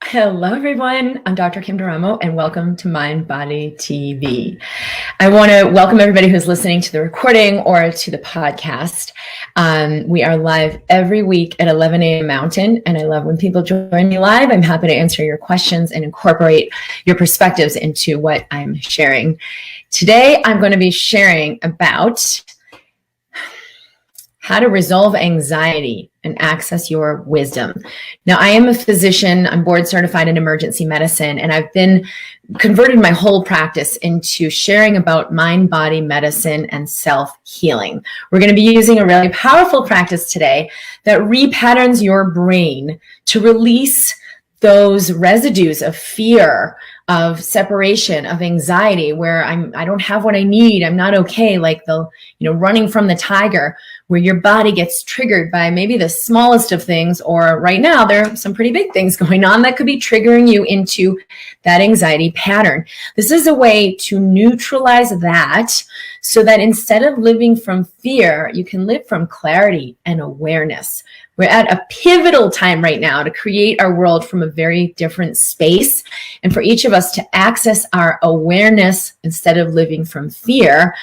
Hello, everyone. I'm Dr. Kim Duramo, and welcome to MindBody TV. I want to welcome everybody who's listening to the recording or to the podcast. We are live every week at 11 a.m. Mountain, and I love when people join me live. I'm happy to answer your questions and incorporate your perspectives into what I'm sharing. Today, I'm going to be sharing about how to resolve anxiety and access your wisdom. Now, I am a physician. I'm board certified in emergency medicine, and I've been converted my whole practice into sharing about mind-body medicine and self-healing. We're going to be using a really powerful practice today that repatterns your brain to release those residues of fear, of separation, of anxiety, where I don't have what I need, I'm not okay, like the running from the tiger, where your body gets triggered by maybe the smallest of things, or right now there are some pretty big things going on that could be triggering you into that anxiety pattern. This is a way to neutralize that so that instead of living from fear, you can live from clarity and awareness. We're at a pivotal time right now to create our world from a very different space, and for each of us to access our awareness instead of living from fear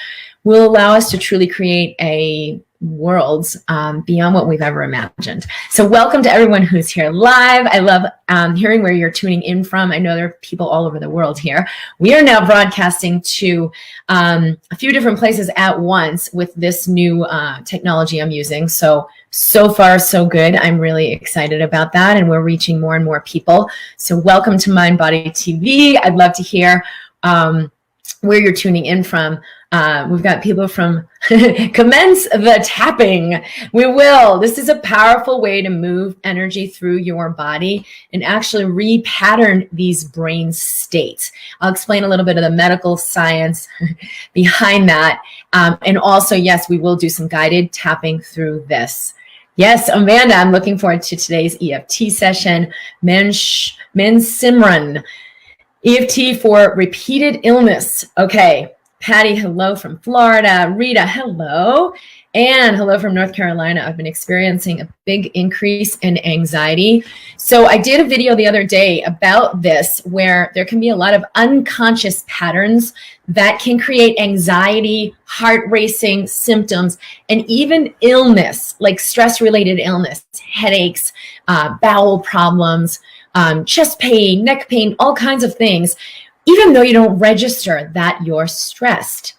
will allow us to truly create a worlds beyond what we've ever imagined. So welcome to everyone who's here live. I love hearing where you're tuning in from. I know there are people all over the world here. We are now broadcasting to a few different places at once with this new technology I'm using. So far, so good. I'm really excited about that, and we're reaching more and more people. So welcome to MindBody TV. I'd love to hear where you're tuning in from. We've got people from commence the tapping. We will. This is a powerful way to move energy through your body and actually repattern these brain states. I'll explain a little bit of the medical science behind that. And also, yes, we will do some guided tapping through this. Yes, Amanda, I'm looking forward to today's EFT session. Men Simran, EFT for repeated illness. Okay. Patty, hello from Florida. Rita, hello. And hello from North Carolina. I've been experiencing a big increase in anxiety. So I did a video the other day about this, where there can be a lot of unconscious patterns that can create anxiety, heart racing symptoms, and even illness, like stress-related illness, headaches, bowel problems, chest pain, neck pain, all kinds of things. Even though you don't register that you're stressed,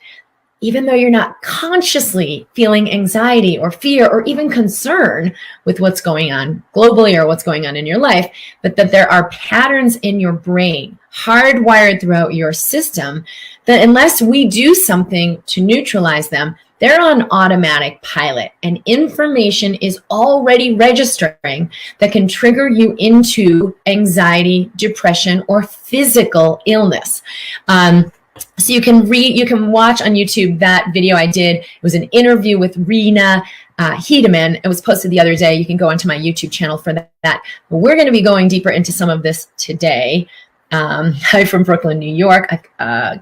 even though you're not consciously feeling anxiety or fear or even concern with what's going on globally or what's going on in your life, but that there are patterns in your brain hardwired throughout your system that unless we do something to neutralize them, they're on automatic pilot, and information is already registering that can trigger you into anxiety, depression, or physical illness. So you can watch on YouTube that video I did. It was an interview with Rena Hedeman. It was posted the other day. You can go onto my YouTube channel for that. But we're going to be going deeper into some of this today. Hi from Brooklyn, New York.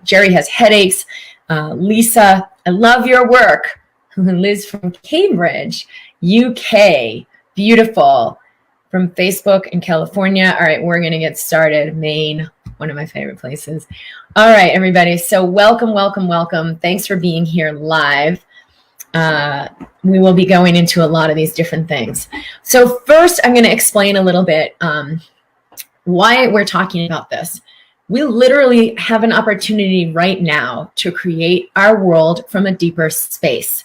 Jerry has headaches. Lisa, I love your work. Liz from Cambridge, UK. Beautiful. From Facebook in California. All right, we're going to get started. Maine, one of my favorite places. All right, everybody. So welcome, welcome, welcome. Thanks for being here live. We will be going into a lot of these different things. So first, I'm going to explain a little bit why we're talking about this. We literally have an opportunity right now to create our world from a deeper space.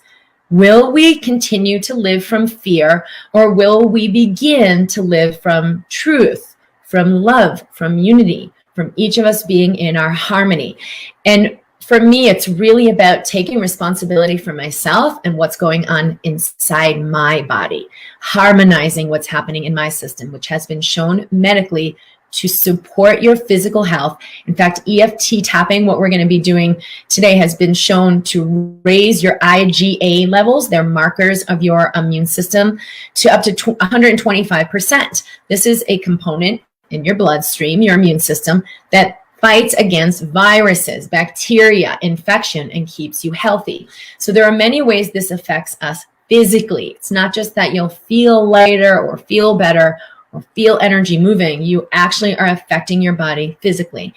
Will we continue to live from fear, or will we begin to live from truth, from love, from unity, from each of us being in our harmony? And for me, it's really about taking responsibility for myself and what's going on inside my body, harmonizing what's happening in my system, which has been shown medically to support your physical health. In fact, EFT tapping, what we're going to be doing today, has been shown to raise your IgA levels, they're markers of your immune system, to up to 125%. This is a component in your bloodstream, your immune system, that fights against viruses, bacteria, infection, and keeps you healthy. So there are many ways this affects us physically. It's not just that you'll feel lighter or feel better or feel energy moving, you actually are affecting your body physically.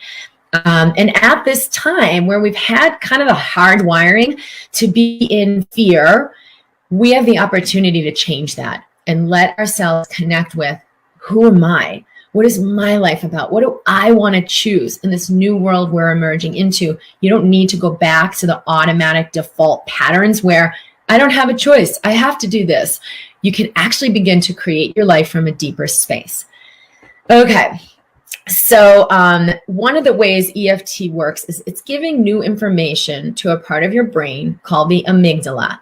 And at this time where we've had kind of a hard wiring to be in fear, we have the opportunity to change that and let ourselves connect with, who am I? What is my life about? What do I want to choose in this new world we're emerging into? You don't need to go back to the automatic default patterns where I don't have a choice. I have to do this. You can actually begin to create your life from a deeper space. Okay. So one of the ways EFT works is it's giving new information to a part of your brain called the amygdala.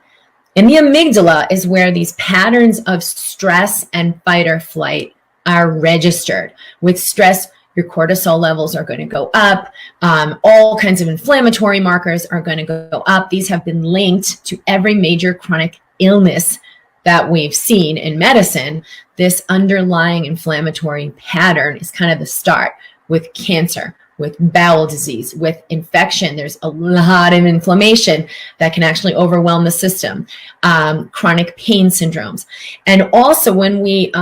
And the amygdala is where these patterns of stress and fight or flight are registered. With stress, your cortisol levels are going to go up. All kinds of inflammatory markers are going to go up. These have been linked to every major chronic illness that we've seen in medicine. This underlying inflammatory pattern is kind of the start with cancer, with bowel disease, with infection. There's a lot of inflammation that can actually overwhelm the system, chronic pain syndromes. And also when we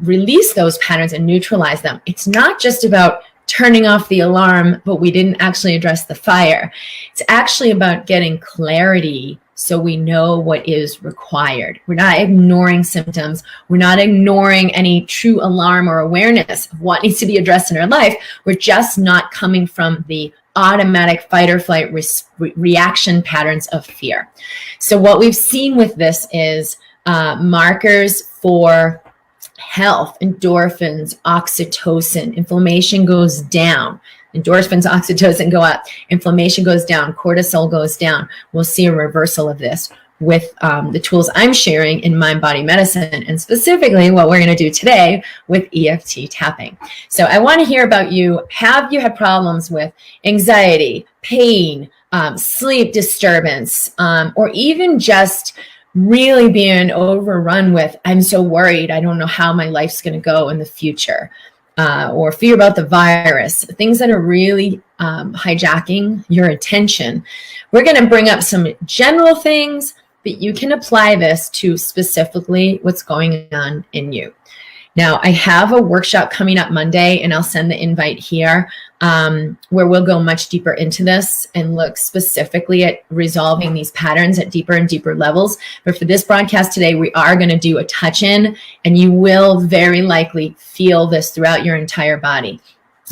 release those patterns and neutralize them, it's not just about turning off the alarm, but we didn't actually address the fire. It's actually about getting clarity so we know what is required. We're not ignoring symptoms. We're not ignoring any true alarm or awareness of what needs to be addressed in our life. We're just not coming from the automatic fight or flight reaction patterns of fear. So what we've seen with this is markers for health, endorphins, oxytocin, inflammation goes down. Endorphins, oxytocin go up, inflammation goes down, cortisol goes down. We'll see a reversal of this with the tools I'm sharing in MindBody Medicine, and specifically what we're going to do today with EFT tapping. So I want to hear about you. Have you had problems with anxiety, pain, sleep disturbance, or even just really being overrun with, I'm so worried, I don't know how my life's going to go in the future, or fear about the virus, things that are really hijacking your attention. We're going to bring up some general things, but you can apply this to specifically what's going on in you. Now, I have a workshop coming up Monday, and I'll send the invite here, where we'll go much deeper into this and look specifically at resolving these patterns at deeper and deeper levels. But for this broadcast today, we are going to do a touch-in, and you will very likely feel this throughout your entire body.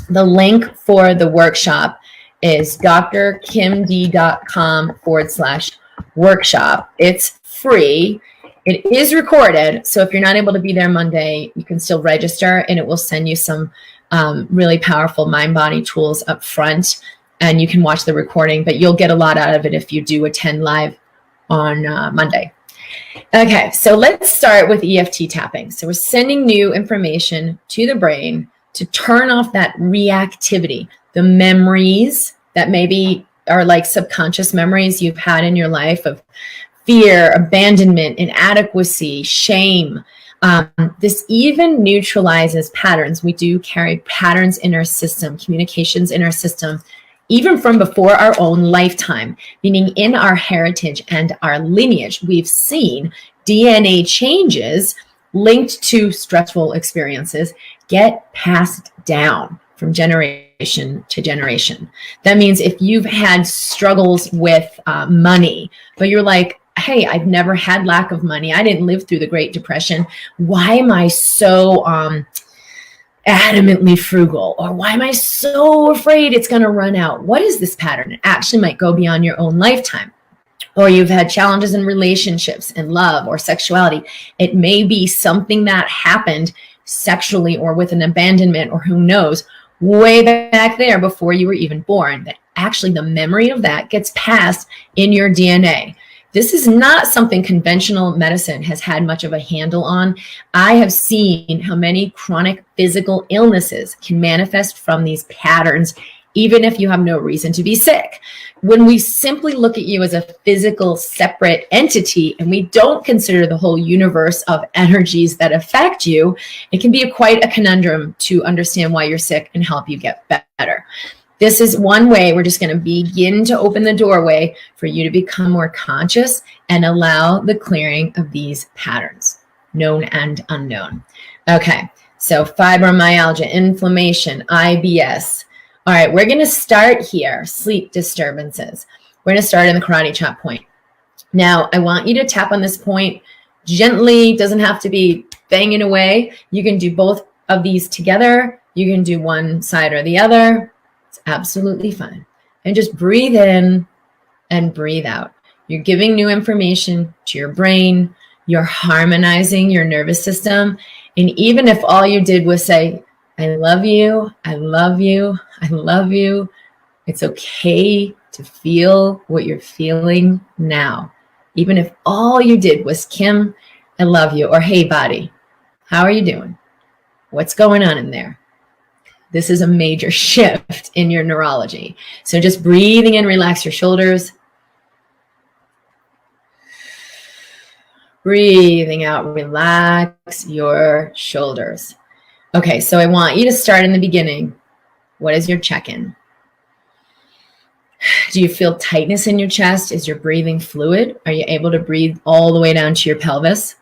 The link for the workshop is drkimd.com/workshop. It's free. It is recorded, so if you're not able to be there Monday, you can still register, and it will send you some really powerful mind-body tools up front, and you can watch the recording, but you'll get a lot out of it if you do attend live on Monday. Okay, so let's start with EFT tapping. So we're sending new information to the brain to turn off that reactivity, the memories that maybe are like subconscious memories you've had in your life of fear, abandonment, inadequacy, shame. This even neutralizes patterns. We do carry patterns in our system, communications in our system, even from before our own lifetime, meaning in our heritage and our lineage, we've seen DNA changes linked to stressful experiences get passed down from generation to generation. That means if you've had struggles with money, but you're like, hey, I've never had lack of money. I didn't live through the Great Depression. Why am I so adamantly frugal? Or why am I so afraid it's going to run out? What is this pattern? It actually might go beyond your own lifetime. Or you've had challenges in relationships and love or sexuality. It may be something that happened sexually or with an abandonment or who knows, way back there before you were even born. That actually the memory of that gets passed in your DNA. This is not something conventional medicine has had much of a handle on. I have seen how many chronic physical illnesses can manifest from these patterns, even if you have no reason to be sick. When we simply look at you as a physical separate entity and we don't consider the whole universe of energies that affect you, it can be quite a conundrum to understand why you're sick and help you get better. This is one way we're just going to begin to open the doorway for you to become more conscious and allow the clearing of these patterns. known and unknown. Okay, so fibromyalgia, inflammation, IBS. All right, we're going to start here, sleep disturbances. We're going to start in the karate chop point. Now, I want you to tap on this point gently. Doesn't have to be banging away. You can do both of these together. You can do one side or the other. It's absolutely fine. And just breathe in and breathe out. You're giving new information to your brain. You're harmonizing your nervous system. And even if all you did was say, I love you, I love you, I love you, it's okay to feel what you're feeling now. Even if all you did was, Kim, I love you, or hey, body, how are you doing? What's going on in there? This is a major shift in your neurology. So just breathing in, relax your shoulders. Breathing out, relax your shoulders. Okay, so I want you to start in the beginning. What is your check-in? Do you feel tightness in your chest? Is your breathing fluid? Are you able to breathe all the way down to your pelvis?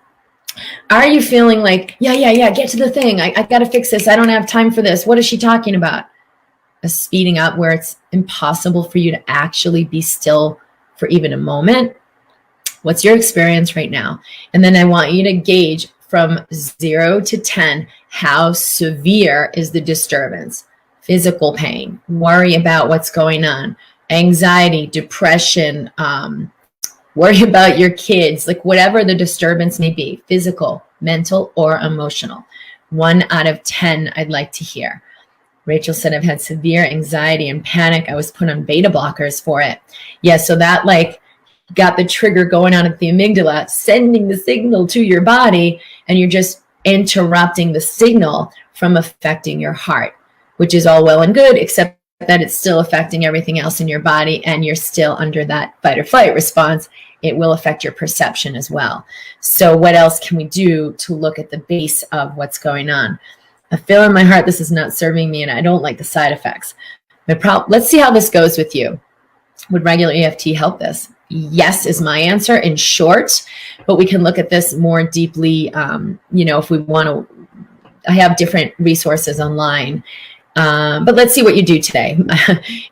Are you feeling like, yeah, get to the thing. I got to fix this. I don't have time for this. What is she talking about? A speeding up where it's impossible for you to actually be still for even a moment. What's your experience right now? And then I want you to gauge from 0 to 10, how severe is the disturbance? Physical pain, worry about what's going on, anxiety, depression, worry about your kids, like whatever the disturbance may be, physical, mental, or emotional. 1 out of 10, I'd like to hear. Rachel said, I've had severe anxiety and panic. I was put on beta blockers for it. Yeah, so that like got the trigger going on at the amygdala, sending the signal to your body, and you're just interrupting the signal from affecting your heart, which is all well and good, except that it's still affecting everything else in your body, and you're still under that fight or flight response. It will affect your perception as well. So what else can we do to look at the base of what's going on? I feel in my heart this is not serving me, and I don't like the side effects. Let's see how this goes with you. Would regular EFT help this? Yes is my answer in short, but we can look at this more deeply, if we want to. I have different resources online, but let's see what you do today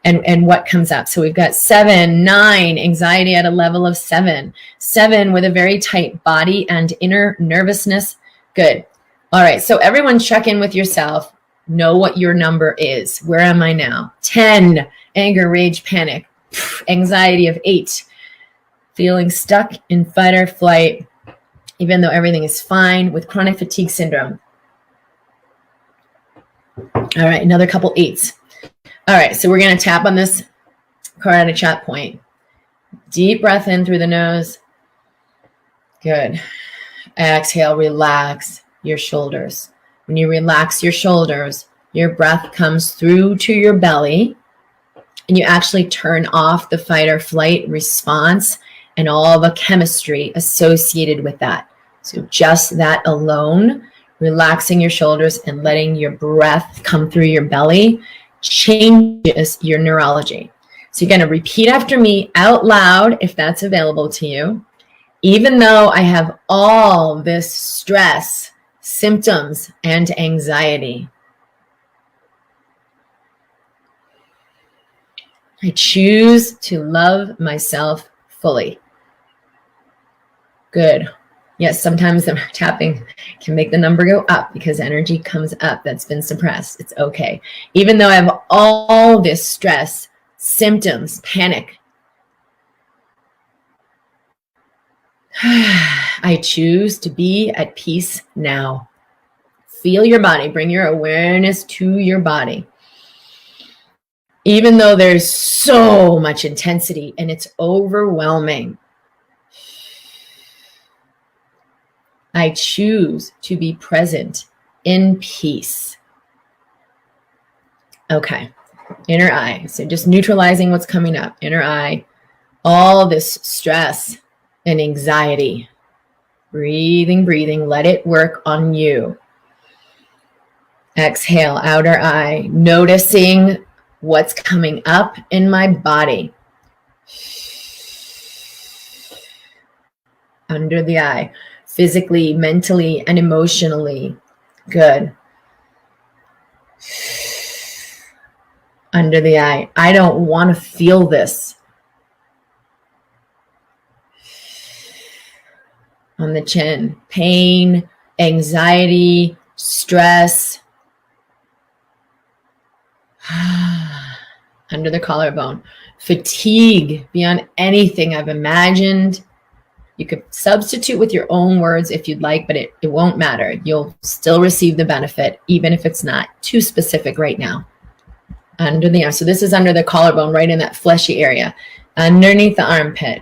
and what comes up. So we've got 7, 9, anxiety at a level of 7, 7 with a very tight body and inner nervousness. Good. All right, so everyone check in with yourself. Know what your number is. Where am I now? 10, anger, rage, panic, anxiety of 8. Feeling stuck in fight or flight, even though everything is fine, with chronic fatigue syndrome. All right, another couple 8s. All right, so we're going to tap on this karate chop point. Deep breath in through the nose. Good. Exhale, relax your shoulders. When you relax your shoulders, your breath comes through to your belly, and you actually turn off the fight or flight response and all the chemistry associated with that. So just that alone, relaxing your shoulders and letting your breath come through your belly changes your neurology. So you're going to repeat after me out loud if that's available to you. Even though I have all this stress, symptoms, and anxiety, I choose to love myself fully. Good. Yes, sometimes the tapping can make the number go up because energy comes up that's been suppressed. It's okay. Even though I have all this stress, symptoms, panic, I choose to be at peace now. Feel your body. Bring your awareness to your body. Even though there's so much intensity and it's overwhelming, I choose to be present in peace. Okay, inner eye. So just neutralizing what's coming up. Inner eye, all this stress and anxiety. Breathing, breathing. Let it work on you. Exhale, outer eye. Noticing what's coming up in my body. Under the eye. physically, mentally, and emotionally. Good. Under the eye. I don't want to feel this. On the chin. Pain, anxiety, stress. Under the collarbone. Fatigue beyond anything I've imagined. You could substitute with your own words if you'd like, but it won't matter. You'll still receive the benefit, even if it's not too specific right now. Under the arm. So this is under the collarbone, right in that fleshy area. Underneath the armpit.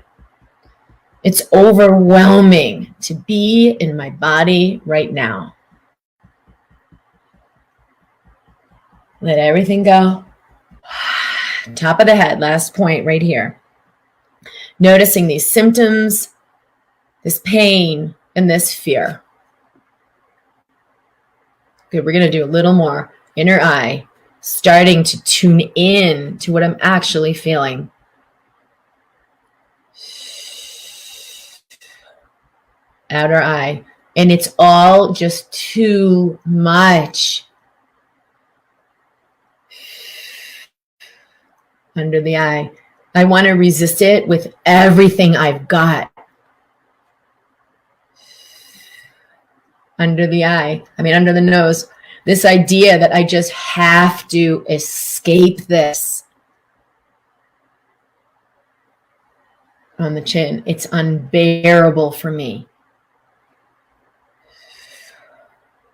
It's overwhelming to be in my body right now. Let everything go. Top of the head, last point right here. Noticing these symptoms, this pain, and this fear. Good, we're going to do a little more. Inner eye, starting to tune in to what I'm actually feeling. Outer eye, and it's all just too much. Under the eye. I want to resist it with everything I've got. Under the eye. Under the nose. This idea that I just have to escape this. On the chin. It's unbearable for me.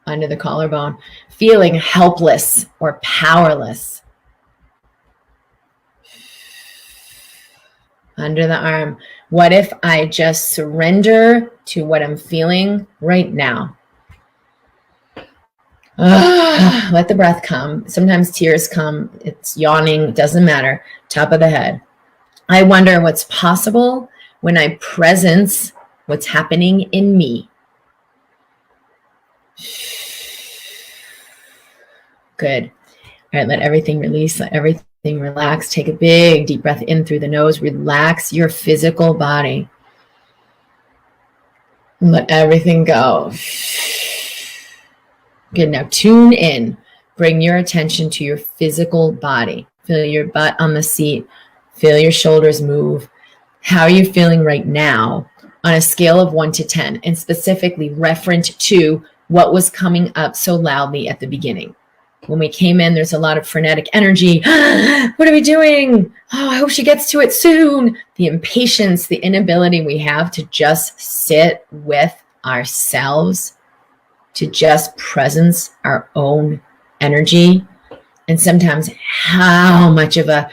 Under the collarbone. Feeling helpless or powerless. Under the arm. What if I just surrender to what I'm feeling right now? Let the breath come. Sometimes tears come. It's yawning. It doesn't matter. Top of the head. I wonder what's possible when I presence what's happening in me. Good. All right, let everything release. Let everything relax. Take a big deep breath in through the nose. Relax your physical body. And let everything go. Good. Now tune in. Bring your attention to your physical body. Feel your butt on the seat. Feel your shoulders move. How are you feeling right now on a scale of 1 to 10? And specifically referent to what was coming up so loudly at the beginning. When we came in, there's a lot of frenetic energy. What are we doing? Oh, I hope she gets to it soon. The impatience, the inability we have to just sit with ourselves, to just presence our own energy. And sometimes how much of a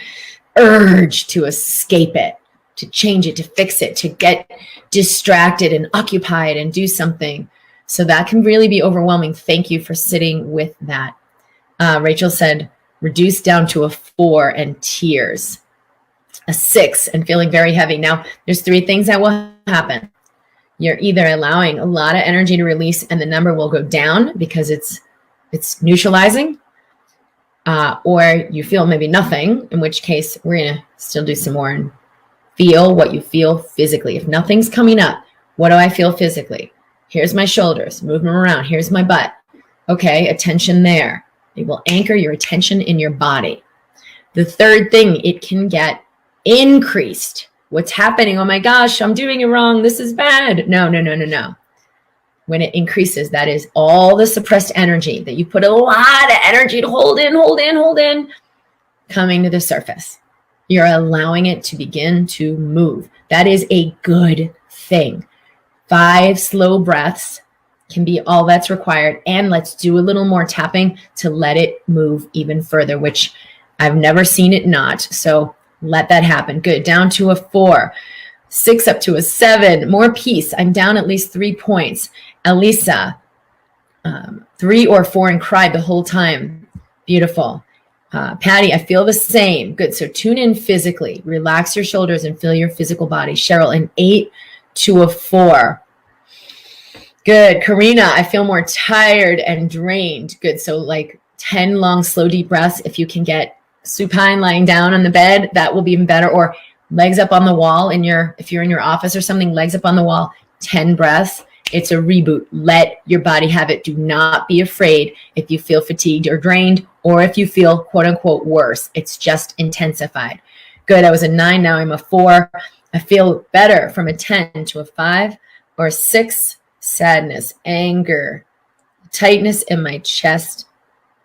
urge to escape it, to change it, to fix it, to get distracted and occupied and do something. So that can really be overwhelming. Thank you for sitting with that. Rachel said, reduce down to a 4 and tears. A 6 and feeling very heavy. Now, there's 3 things that will happen. You're either allowing a lot of energy to release and the number will go down because it's neutralizing, or you feel maybe nothing, in which case we're going to still do some more and feel what you feel physically. If nothing's coming up, what do I feel physically? Here's my shoulders, move them around. Here's my butt. Okay, attention there. It will anchor your attention in your body. The third thing, it can get increased. What's happening? Oh my gosh, I'm doing it wrong. This is bad. No. When it increases, that is all the suppressed energy that you put a lot of energy to hold in, coming to the surface. You're allowing it to begin to move. That is a good thing. 5 slow breaths can be all that's required. And let's do a little more tapping to let it move even further, which I've never seen it not. So let that happen. Good. Down to a 4, 6 up to a 7. More peace. I'm down at least 3 points. Elisa, 3 or 4 and cried the whole time. Beautiful. Patty, I feel the same. Good. So tune in physically. Relax your shoulders and feel your physical body. Cheryl, an 8 to a 4. Good. Karina, I feel more tired and drained. Good. So like 10 long, slow, deep breaths. If you can get supine lying down on the bed, that will be even better. Or legs up on the wall if you're in your office or something, legs up on the wall, 10 breaths. It's a reboot. Let your body have it. Do not be afraid if you feel fatigued or drained, or if you feel quote unquote worse. It's just intensified. Good. I was a 9. Now I'm a 4. I feel better from a 10 to a 5 or a 6. Sadness, anger, tightness in my chest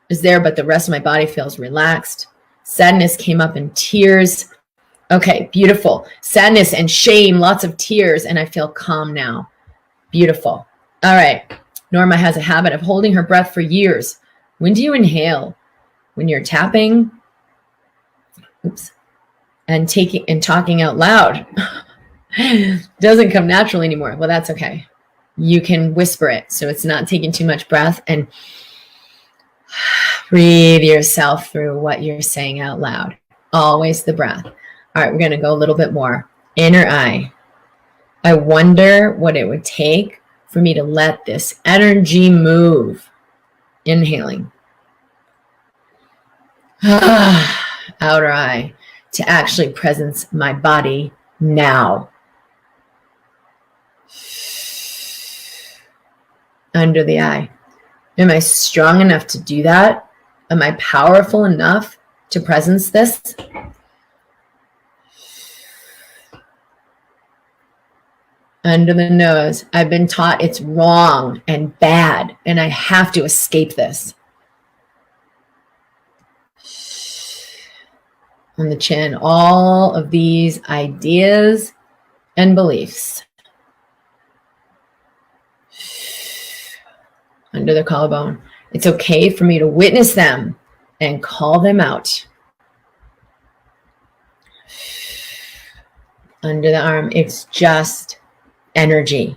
is there, but the rest of my body feels relaxed. Sadness came up in tears. Okay, beautiful. Sadness and shame, lots of tears, and I feel calm now. Beautiful. All right. Norma has a habit of holding her breath for years. When do you inhale? When you're tapping? Oops. And talking out loud. Doesn't come naturally anymore. Well, that's okay. You can whisper it, so it's not taking too much breath, and breathe yourself through what you're saying out loud. Always the breath. All right, we're going to go a little bit more. Inner eye. I wonder what it would take for me to let this energy move. Inhaling. Outer eye. To actually presence my body now. Under the eye. Am I strong enough to do that? Am I powerful enough to presence this? Under the nose. I've been taught it's wrong and bad, and I have to escape this. On the chin. All of these ideas and beliefs. Under the collarbone. It's okay for me to witness them and call them out. Under the arm. It's just energy.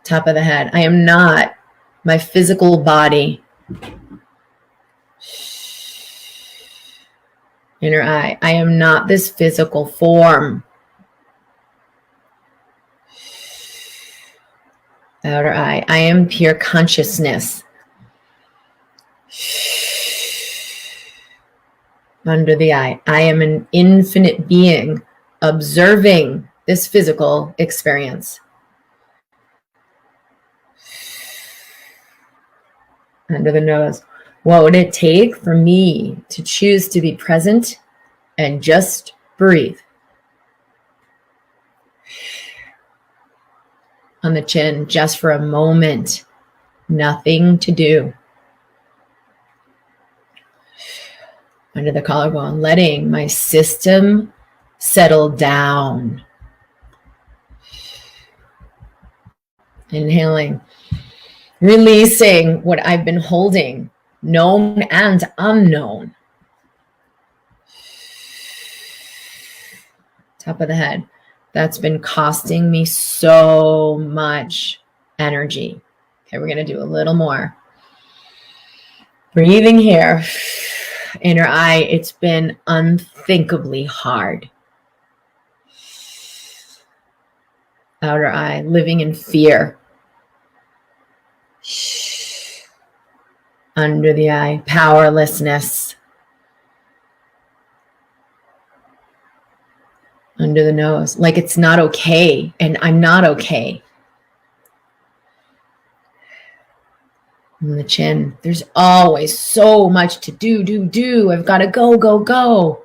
Top of the head. I am not my physical body. Inner eye. I am not this physical form. Outer eye. I am pure consciousness. Under the eye. I am an infinite being observing this physical experience. Under the nose. What would it take for me to choose to be present and just breathe? On the chin, just for a moment, nothing to do. Under the collarbone, letting my system settle down. Inhaling, releasing what I've been holding, known and unknown. Top of the head. That's been costing me so much energy. Okay, we're going to do a little more. Breathing here. Inner eye, it's been unthinkably hard. Outer eye, living in fear. Under the eye, powerlessness. Under the nose, like it's not okay, and I'm not okay. On the chin, there's always so much to do. I've got to go.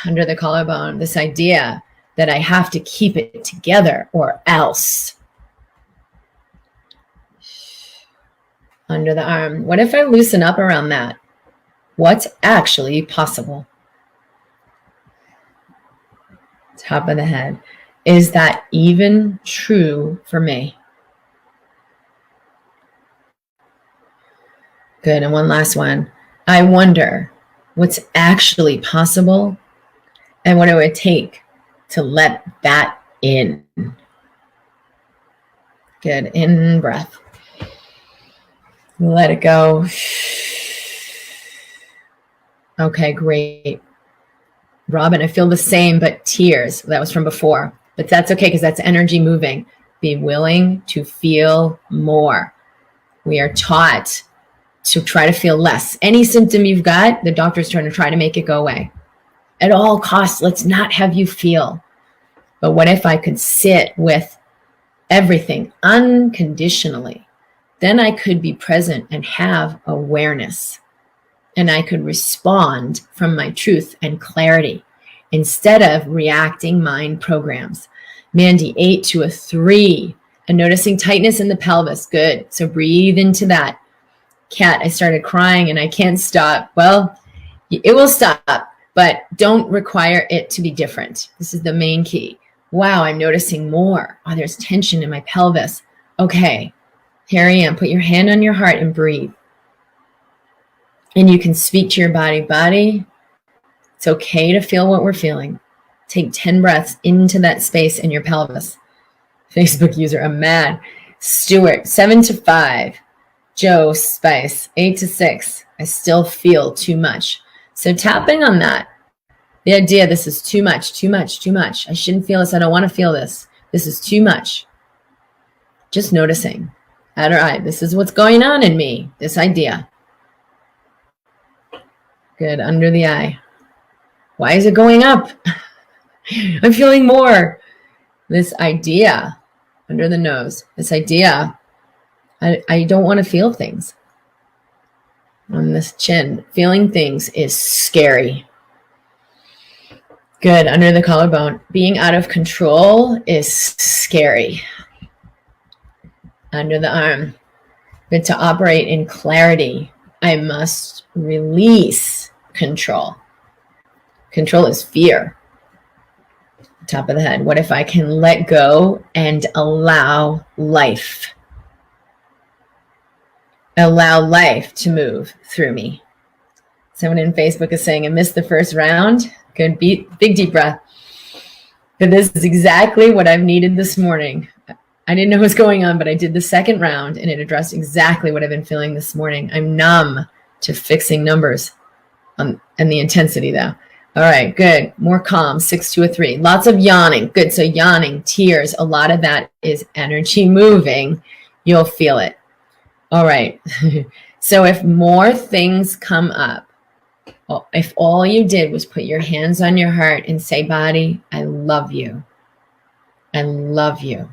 Under the collarbone, this idea that I have to keep it together or else. Under the arm, what if I loosen up around that? What's actually possible? Top of the head. Is that even true for me? Good. And one last one. I wonder what's actually possible and what it would take to let that in. Good. In breath. Let it go. Okay, great. Robin, I feel the same, but tears. That was from before. But that's okay because that's energy moving. Be willing to feel more. We are taught to try to feel less. Any symptom you've got, the doctor's trying to make it go away. At all costs, let's not have you feel. But what if I could sit with everything unconditionally? Then I could be present and have awareness. And I could respond from my truth and clarity instead of reacting mind programs. Mandy, 8 to a 3. And noticing tightness in the pelvis. Good. So breathe into that. Kat, I started crying and I can't stop. Well, it will stop, but don't require it to be different. This is the main key. Wow, I'm noticing more. Oh, there's tension in my pelvis. Okay, here I am. Put your hand on your heart and breathe. And you can speak to your body. Body, it's okay to feel what we're feeling. Take 10 breaths into that space in your pelvis. Facebook user, I'm mad. Stuart, 7 to 5. Joe, Spice, 8 to 6. I still feel too much. So tapping on that. The idea, this is too much, too much, too much. I shouldn't feel this. I don't want to feel this. This is too much. Just noticing. All right, this is what's going on in me. This idea. Good, under the eye. Why is it going up? I'm feeling more. This idea, under the nose. This idea, I don't want to feel things. On this chin, feeling things is scary. Good, under the collarbone. Being out of control is scary. Under the arm. But to operate in clarity, I must release control. Control is fear. Top of the head. What if I can let go and allow life? Allow life to move through me. Someone in Facebook is saying, I missed the first round. Good, big deep breath. But this is exactly what I've needed this morning. I didn't know what was going on, but I did the second round and it addressed exactly what I've been feeling this morning. I'm numb to fixing numbers and the intensity though. All right, good. More calm, 6 to a 3. Lots of yawning. Good, so yawning, tears, a lot of that is energy moving. You'll feel it. All right. So if more things come up, well, if all you did was put your hands on your heart and say, body, I love you. I love you.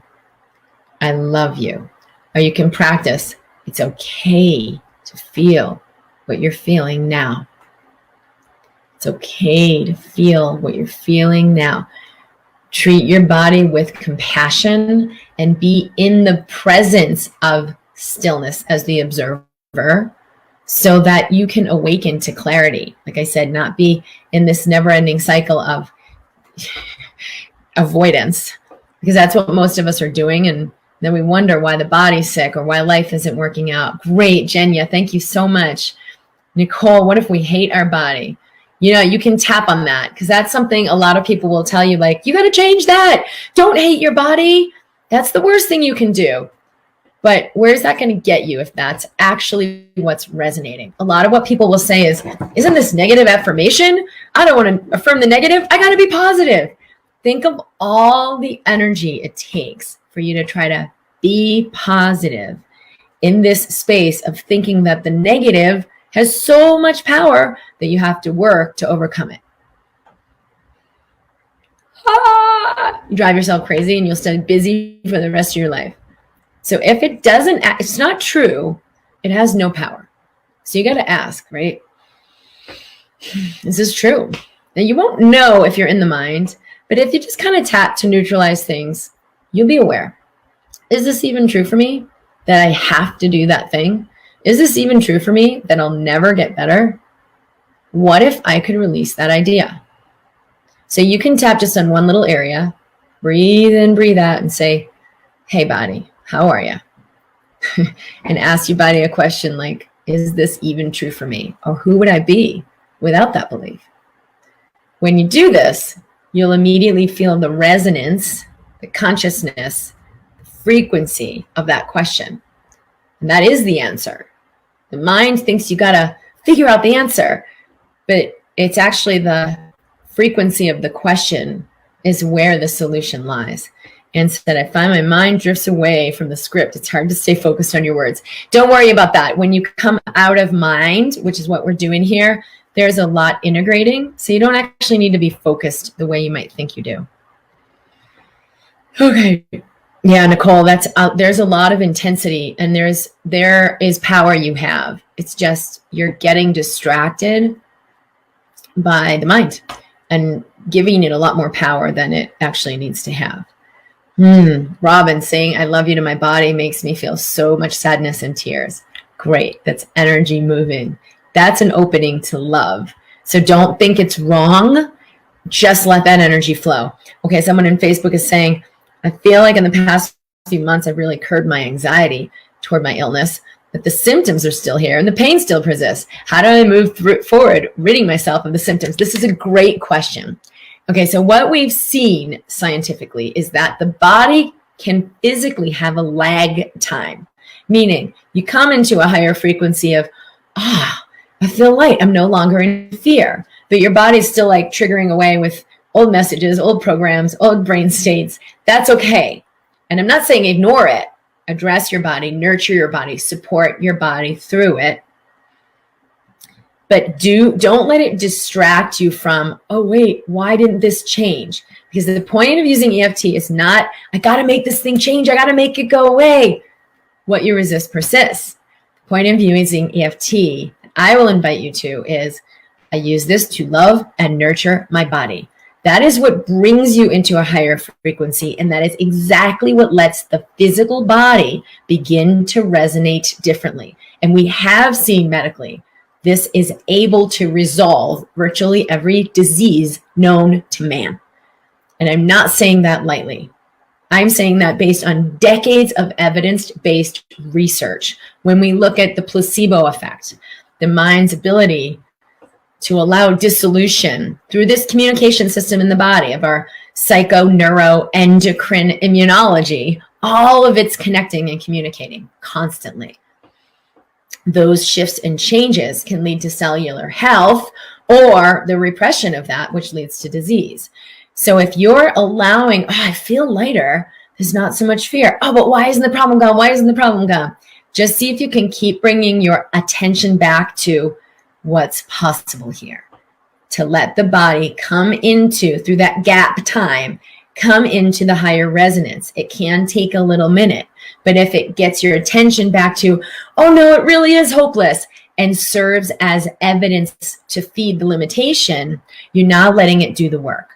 I love you. Or you can practice, it's okay to feel what you're feeling now. It's okay to feel what you're feeling now. Treat your body with compassion and be in the presence of stillness as the observer so that you can awaken to clarity. Like I said, not be in this never-ending cycle of avoidance, because that's what most of us are doing. And then we wonder why the body's sick or why life isn't working out. Great, Jenya, thank you so much. Nicole, what if we hate our body? You know, you can tap on that because that's something a lot of people will tell you, like, you got to change that. Don't hate your body. That's the worst thing you can do. But where's that going to get you if that's actually what's resonating? A lot of what people will say is, isn't this negative affirmation? I don't want to affirm the negative. I got to be positive. Think of all the energy it takes for you to try to be positive in this space of thinking that the negative has so much power that you have to work to overcome it. You drive yourself crazy and you'll stay busy for the rest of your life. So if it doesn't, it's not true, it has no power. So you got to ask, right? Is this true? Now you won't know if you're in the mind, but if you just kind of tap to neutralize things, you'll be aware. Is this even true for me that I have to do that thing? Is this even true for me that I'll never get better? What if I could release that idea? So you can tap just on one little area, breathe in, breathe out, and say, hey, body, how are you? And ask your body a question like, is this even true for me? Or who would I be without that belief? When you do this, you'll immediately feel the resonance, the consciousness, the frequency of that question. And that is the answer. The mind thinks you got to figure out the answer, but it's actually the frequency of the question is where the solution lies. And so that I find my mind drifts away from the script. It's hard to stay focused on your words. Don't worry about that. When you come out of mind, which is what we're doing here, there's a lot integrating. So you don't actually need to be focused the way you might think you do. Okay. Yeah, Nicole, that's there's a lot of intensity, and there is power you have. It's just you're getting distracted by the mind and giving it a lot more power than it actually needs to have. Robin saying, I love you to my body makes me feel so much sadness and tears. Great. That's energy moving. That's an opening to love. So don't think it's wrong. Just let that energy flow. Okay, someone in Facebook is saying, I feel like in the past few months, I've really curbed my anxiety toward my illness, but the symptoms are still here and the pain still persists. How do I move forward, ridding myself of the symptoms? This is a great question. Okay, so what we've seen scientifically is that the body can physically have a lag time, meaning you come into a higher frequency of, I feel light, I'm no longer in fear, but your body's still like triggering away with old messages, old programs, old brain states. That's okay. And I'm not saying ignore it. Address your body, nurture your body, support your body through it. But don't let it distract you from, oh, wait, why didn't this change? Because the point of using EFT is not, I got to make this thing change. I got to make it go away. What you resist persists. The point of using EFT, I will invite you to, is I use this to love and nurture my body. That is what brings you into a higher frequency, and that is exactly what lets the physical body begin to resonate differently. And we have seen medically, this is able to resolve virtually every disease known to man. And I'm not saying that lightly. I'm saying that based on decades of evidence-based research. When we look at the placebo effect, the mind's ability to allow dissolution through this communication system in the body of our psycho-neuro-endocrine immunology, all of it's connecting and communicating constantly. Those shifts and changes can lead to cellular health or the repression of that, which leads to disease. So if you're allowing, I feel lighter, there's not so much fear. Oh, but why isn't the problem gone? Why isn't the problem gone? Just see if you can keep bringing your attention back to what's possible here, to let the body come into, through that gap time, come into the higher resonance. It can take a little minute, but if it gets your attention back to, oh no, it really is hopeless, and serves as evidence to feed the limitation, you're now letting it do the work.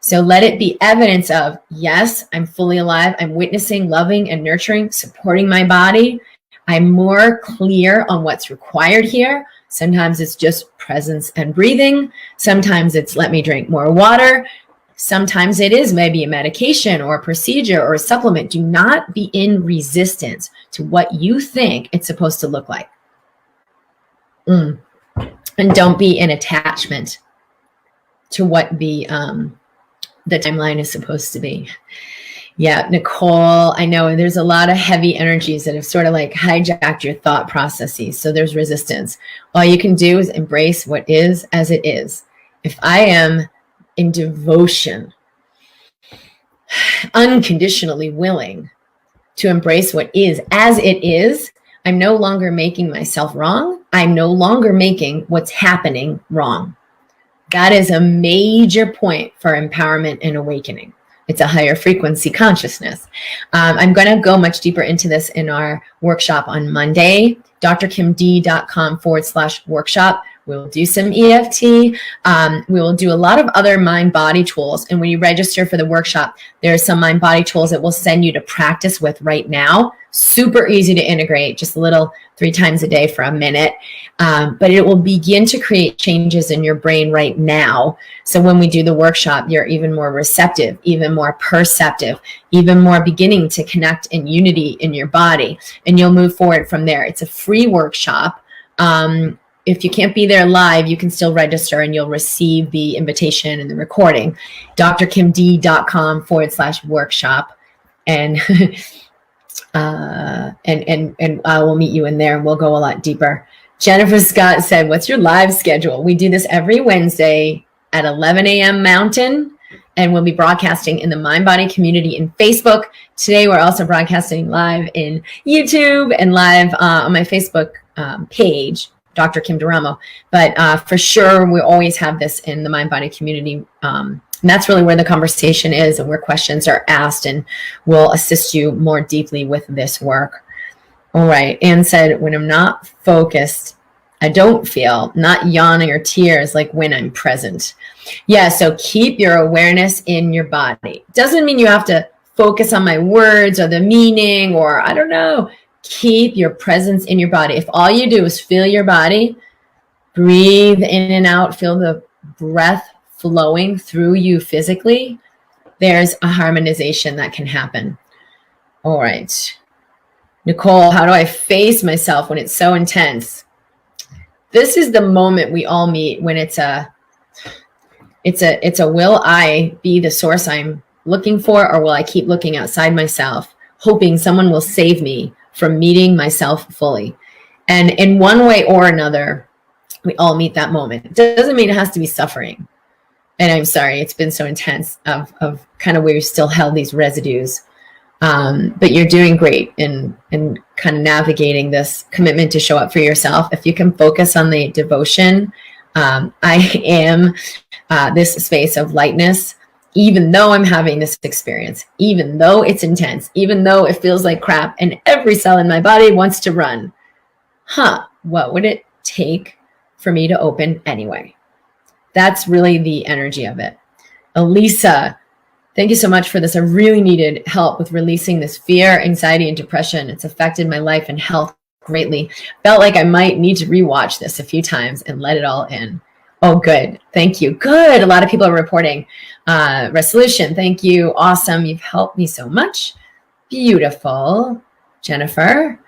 So let it be evidence of, yes, I'm fully alive. I'm witnessing, loving, and nurturing, supporting my body. I'm more clear on what's required here. Sometimes it's just presence and breathing. Sometimes it's let me drink more water. Sometimes it is maybe a medication or a procedure or a supplement. Do not be in resistance to what you think it's supposed to look like. And don't be in attachment to what the timeline is supposed to be. Yeah, Nicole, I know there's a lot of heavy energies that have sort of like hijacked your thought processes. So there's resistance. All you can do is embrace what is as it is. If I am in devotion, unconditionally willing to embrace what is as it is, I'm no longer making myself wrong. I'm no longer making what's happening wrong. That is a major point for empowerment and awakening. It's a higher frequency consciousness. I'm going to go much deeper into this in our workshop on Monday, drkimd.com/workshop. We'll do some EFT. We will do a lot of other mind-body tools. And when you register for the workshop, there are some mind-body tools that we'll send you to practice with right now. Super easy to integrate, just a little 3 times a day for a minute. But it will begin to create changes in your brain right now. So when we do the workshop, you're even more receptive, even more perceptive, even more beginning to connect in unity in your body. And you'll move forward from there. It's a free workshop. If you can't be there live, you can still register and you'll receive the invitation and the recording. drkimd.com/workshop. And and I will meet you in there and we'll go a lot deeper. Jennifer Scott said, what's your live schedule? We do this every Wednesday at 11 a.m. Mountain, and we'll be broadcasting in the MindBody community in Facebook. Today, we're also broadcasting live in YouTube and live on my Facebook page, Dr. Kim Duramo. But for sure, we always have this in the MindBody community. And that's really where the conversation is and where questions are asked, and we'll assist you more deeply with this work. All right. Anne said, when I'm not focused, I don't feel, not yawning or tears, like when I'm present. Yeah, so keep your awareness in your body. Doesn't mean you have to focus on my words or the meaning or I don't know. Keep your presence in your body. If all you do is feel your body, breathe in and out, feel the breath flowing through you physically, there's a harmonization that can happen. All right. Nicole, how do I face myself when it's so intense? This is the moment we all meet when it's a will I be the source I'm looking for, or will I keep looking outside myself, hoping someone will save me from meeting myself fully? And in one way or another, we all meet that moment. It doesn't mean it has to be suffering. And I'm sorry, it's been so intense of kind of where you still held these residues. But you're doing great in kind of navigating this commitment to show up for yourself. If you can focus on the devotion, I am this space of lightness, even though I'm having this experience, even though it's intense, even though it feels like crap and every cell in my body wants to run. What would it take for me to open anyway? That's really the energy of it. Elisa, thank you so much for this. I really needed help with releasing this fear, anxiety, and depression. It's affected my life and health greatly. Felt like I might need to rewatch this a few times and let it all in. Oh, good. Thank you. Good. A lot of people are reporting resolution. Thank you. Awesome. You've helped me so much. Beautiful. Jennifer.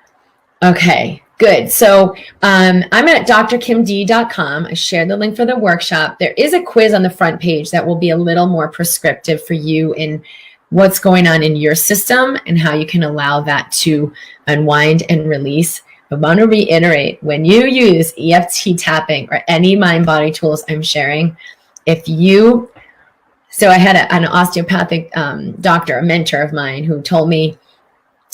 Okay. Good. So I'm at drkimd.com. I shared the link for the workshop. There is a quiz on the front page that will be a little more prescriptive for you in what's going on in your system and how you can allow that to unwind and release. I want to reiterate, when you use EFT tapping or any mind body tools I'm sharing, so I had an osteopathic doctor, a mentor of mine, who told me,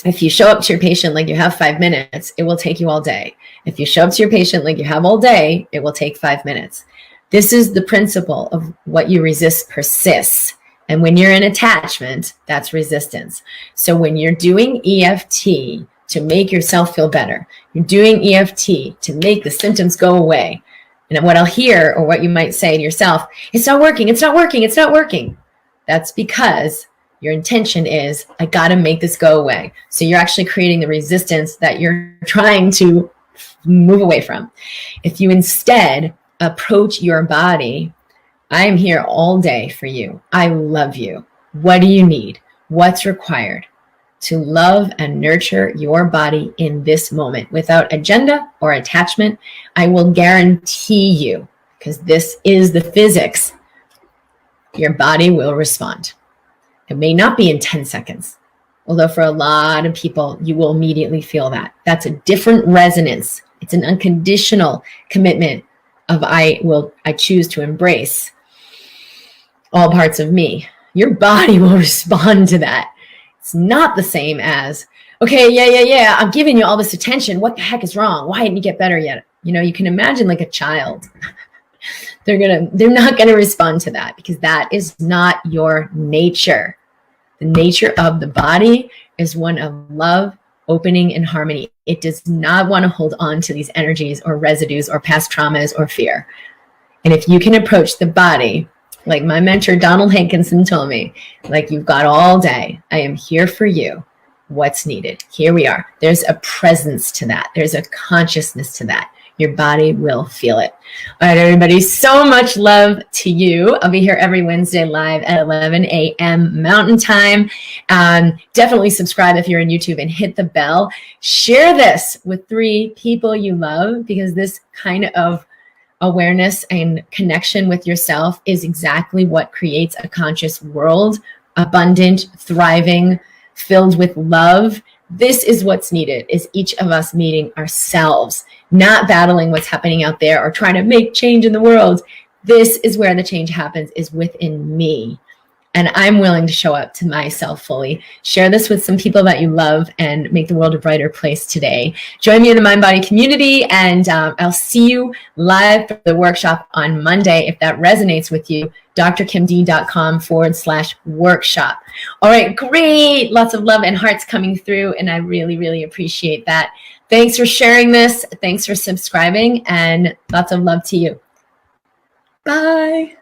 if you show up to your patient like you have 5 minutes, it will take you all day. If you show up to your patient like you have all day, it will take 5 minutes. This is the principle of what you resist persists. And when you're in attachment, that's resistance. So when you're doing EFT to make yourself feel better, you're doing EFT to make the symptoms go away. And what I'll hear, or what you might say to yourself, it's not working, it's not working, it's not working. That's because your intention is, I got to make this go away. So you're actually creating the resistance that you're trying to move away from. If you instead approach your body, I am here all day for you. I love you. What do you need? What's required to love and nurture your body in this moment without agenda or attachment? I will guarantee you, because this is the physics, your body will respond. It may not be in 10 seconds, although for a lot of people, you will immediately feel that. That's a different resonance. It's an unconditional commitment of I choose to embrace all parts of me. Your body will respond to that. It's not the same as, okay, yeah, I'm giving you all this attention. What the heck is wrong? Why didn't you get better yet? You can imagine like a child. They're not gonna respond to that, because that is not your nature. The nature of the body is one of love, opening, and harmony. It does not want to hold on to these energies or residues or past traumas or fear. And if you can approach the body, like my mentor, Donald Hankinson, told me, like, you've got all day. I am here for you. What's needed? Here we are. There's a presence to that. There's a consciousness to that. Your body will feel it. All right, everybody, so much love to you. I'll be here every Wednesday live at 11 a.m. Mountain Time. Definitely subscribe if you're on YouTube and hit the bell. Share this with 3 people you love, because this kind of awareness and connection with yourself is exactly what creates a conscious world, abundant, thriving, filled with love. This is what's needed, is each of us meeting ourselves, not battling what's happening out there or trying to make change in the world. This is where the change happens, is within me. and I'm willing to show up to myself fully. Share this with some people that you love and make the world a brighter place today. Join me in the MindBody community, and I'll see you live for the workshop on Monday. If that resonates with you, drkimd.com/workshop. All right, great. Lots of love and hearts coming through, and I really, really appreciate that. Thanks for sharing this. Thanks for subscribing, and lots of love to you. Bye.